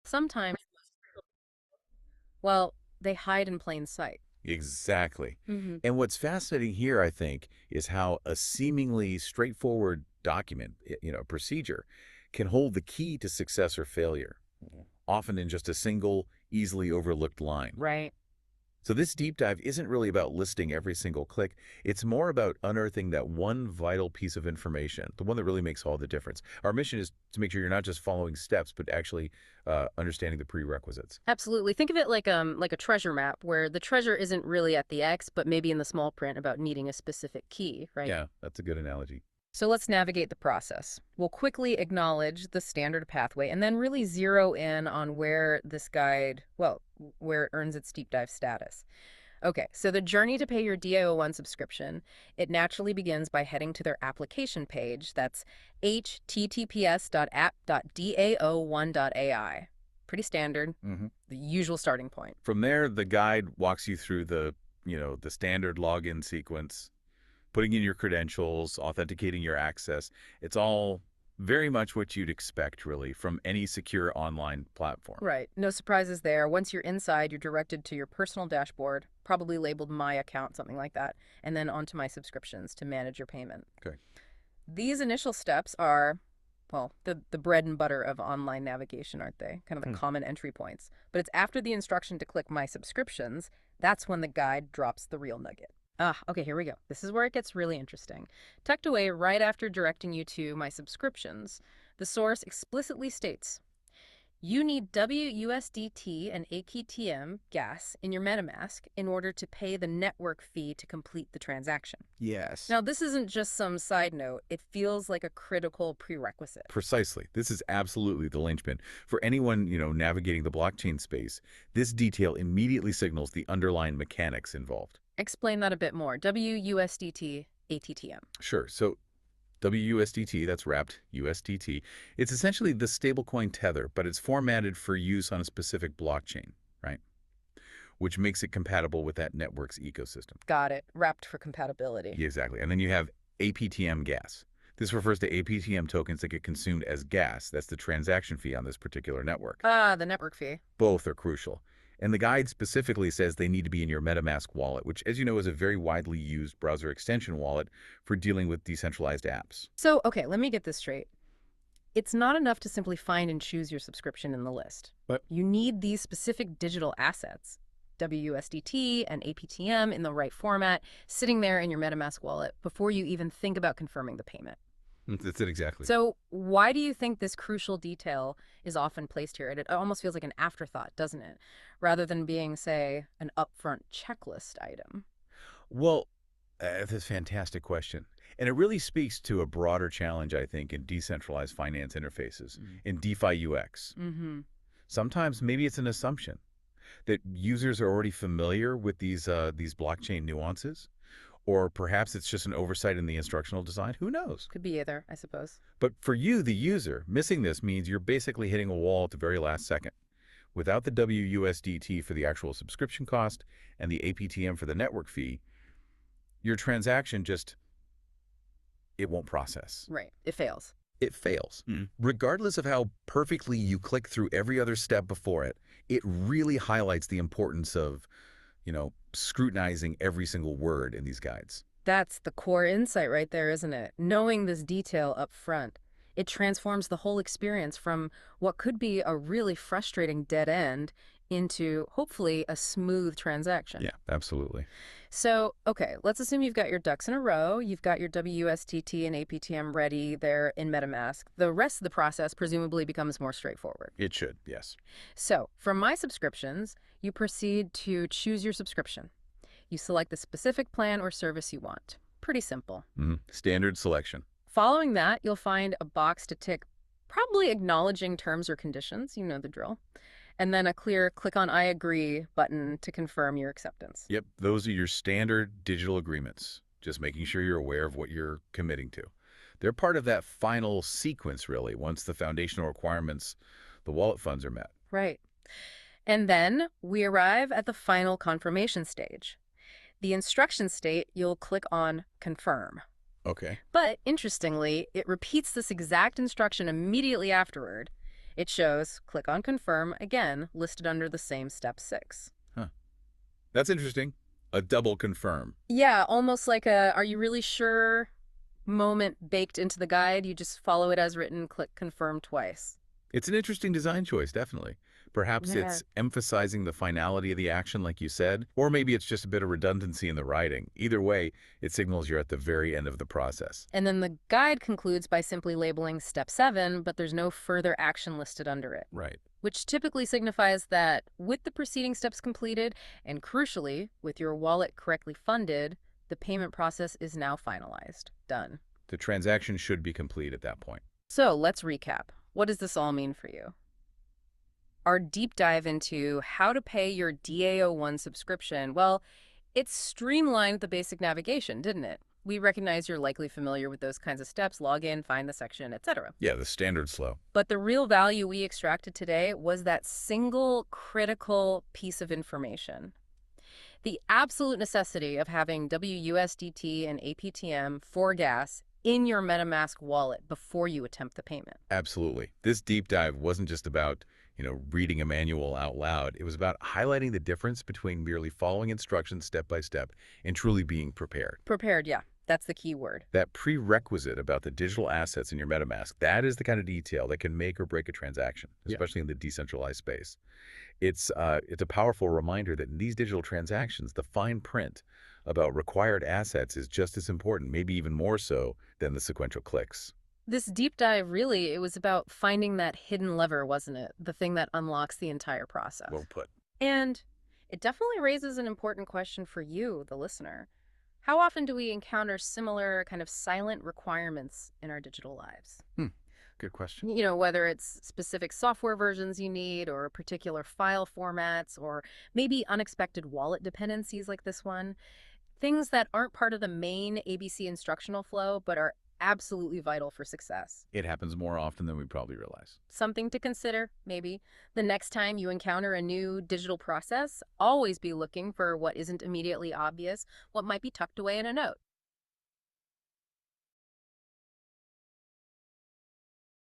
Sometimes, well, they hide in plain sight. Exactly. Hmm. And what's fascinating here, I think, is how a seemingly straightforward document, procedure, can hold the key to success or failure, often in just a single, easily overlooked line. Right. So this deep dive isn't really about listing every single click. It's more about unearthing that one vital piece of information, the one that really makes all the difference. Our mission is to make sure you're not just following steps, but actually understanding the prerequisites. Absolutely. Think of it like a treasure map where the treasure isn't really at the X, but maybe in the small print about needing a specific key, right? Yeah, that's a good analogy. So let's navigate the process. We'll quickly acknowledge the standard pathway and then really zero in on where this guide, well, where it earns its deep dive status. Okay, so the journey to pay your DAO1 subscription, it naturally begins by heading to their application page. That's https://app.dao1.ai. Pretty standard, Hmm. the usual starting point. From there, the guide walks you through the standard login sequence, putting in your credentials, authenticating your access. It's all very much what you'd expect, really, from any secure online platform. Right, no surprises there. Once you're inside, you're directed to your personal dashboard, probably labeled My Account, something like that, and then onto My Subscriptions to manage your payment. Okay. These initial steps are, well, the bread and butter of online navigation, aren't they? Kind of the common entry points. But it's after the instruction to click My Subscriptions, that's when the guide drops the real nugget. Okay, here we go. This is where it gets really interesting. Tucked away right after directing you to My Subscriptions, the source explicitly states, you need wUSDT and APTM gas in your Metamask in order to pay the network fee to complete the transaction. Yes. Now, this isn't just some side note. It feels like a critical prerequisite. Precisely. This is absolutely the linchpin. For anyone, navigating the blockchain space, this detail immediately signals the underlying mechanics involved. Explain that a bit more. wUSDT, ATTM. Sure. So wUSDT, that's wrapped USDT, it's essentially the stablecoin Tether, but it's formatted for use on a specific blockchain, right? Which makes it compatible with that network's ecosystem. Got it. Wrapped for compatibility. Yeah, exactly. And then you have APTM gas. This refers to APTM tokens that get consumed as gas. That's the transaction fee on this particular network. The network fee. Both are crucial. And the guide specifically says they need to be in your Metamask wallet, which, as you know, is a very widely used browser extension wallet for dealing with decentralized apps. So, okay, let me get this straight. It's not enough to simply find and choose your subscription in the list. But You need these specific digital assets, wUSDT and APTM in the right format, sitting there in your MetaMask wallet before you even think about confirming the payment. that's it exactly. So why do you think this crucial detail is often placed here? It almost feels like an afterthought, doesn't it? Rather than being, say, an upfront checklist item. Well, that's a fantastic question. And it really speaks to a broader challenge, I think, in decentralized finance interfaces, in DeFi UX. Mm-hmm. Sometimes maybe it's an assumption that users are already familiar with these blockchain nuances, or perhaps it's just an oversight in the instructional design. Who knows? Could be either, I suppose. But for you, the user, missing this means you're basically hitting a wall at the very last second. Without the wUSDT for the actual subscription cost and the APTM for the network fee, your transaction it won't process. Right. It fails. It fails. Regardless of how perfectly you click through every other step before it, it really highlights the importance of, scrutinizing every single word in these guides. That's the core insight right there, isn't it? Knowing this detail up front, it transforms the whole experience from what could be a really frustrating dead end into hopefully a smooth transaction. Yeah, absolutely. So, okay, let's assume you've got your ducks in a row. You've got your wUSDT and APTM ready there in MetaMask. The rest of the process presumably becomes more straightforward. It should, yes. So, for My Subscriptions, you proceed to choose your subscription. You select the specific plan or service you want. Pretty simple. Standard selection. Following that, you'll find a box to tick, probably acknowledging terms or conditions. You know the drill. And then a clear click on I agree button to confirm your acceptance. Yep, those are your standard digital agreements, just making sure you're aware of what you're committing to. They're part of that final sequence, really, once the foundational requirements, the wallet funds are met. Right. And then we arrive at the final confirmation stage. The instruction state, you'll click on confirm. Okay. But interestingly, it repeats this exact instruction immediately afterward. It shows click on confirm again, listed under the same step 6. Huh. That's interesting. A double confirm. Yeah, almost like a are you really sure moment baked into the guide. You just follow it as written, click confirm twice. It's an interesting design choice, definitely. Perhaps Yeah. it's emphasizing the finality of the action, like you said, or maybe it's just a bit of redundancy in the writing. Either way, it signals you're at the very end of the process. And then the guide concludes by simply labeling step 7, but there's no further action listed under it, Right. which typically signifies that with the preceding steps completed, and crucially, with your wallet correctly funded, the payment process is now finalized. Done. The transaction should be complete at that point. So let's recap. What does this all mean for you? Our deep dive into how to pay your DAO1 subscription, well, it streamlined the basic navigation, didn't it? We recognize you're likely familiar with those kinds of steps, log in, find the section, etc. Yeah, the standard flow. But the real value we extracted today was that single critical piece of information. The absolute necessity of having wUSDT and APTM for gas in your Metamask wallet before you attempt the payment. Absolutely. This deep dive wasn't just about, reading a manual out loud. It was about highlighting the difference between merely following instructions step by step and truly being prepared. Prepared, yeah, that's the key word. That prerequisite about the digital assets in your MetaMask, that is the kind of detail that can make or break a transaction, especially in the decentralized space. It's a powerful reminder that in these digital transactions, the fine print about required assets is just as important, maybe even more so than the sequential clicks. This deep dive, really, it was about finding that hidden lever, wasn't it? The thing that unlocks the entire process. Well put. And it definitely raises an important question for you, the listener. How often do we encounter similar kind of silent requirements in our digital lives? Good question. Whether it's specific software versions you need or particular file formats or maybe unexpected wallet dependencies like this one. Things that aren't part of the main ABC instructional flow but are absolutely vital for success. It happens more often than we probably realize. Something to consider, maybe. The next time you encounter a new digital process, always be looking for what isn't immediately obvious, what might be tucked away in a note.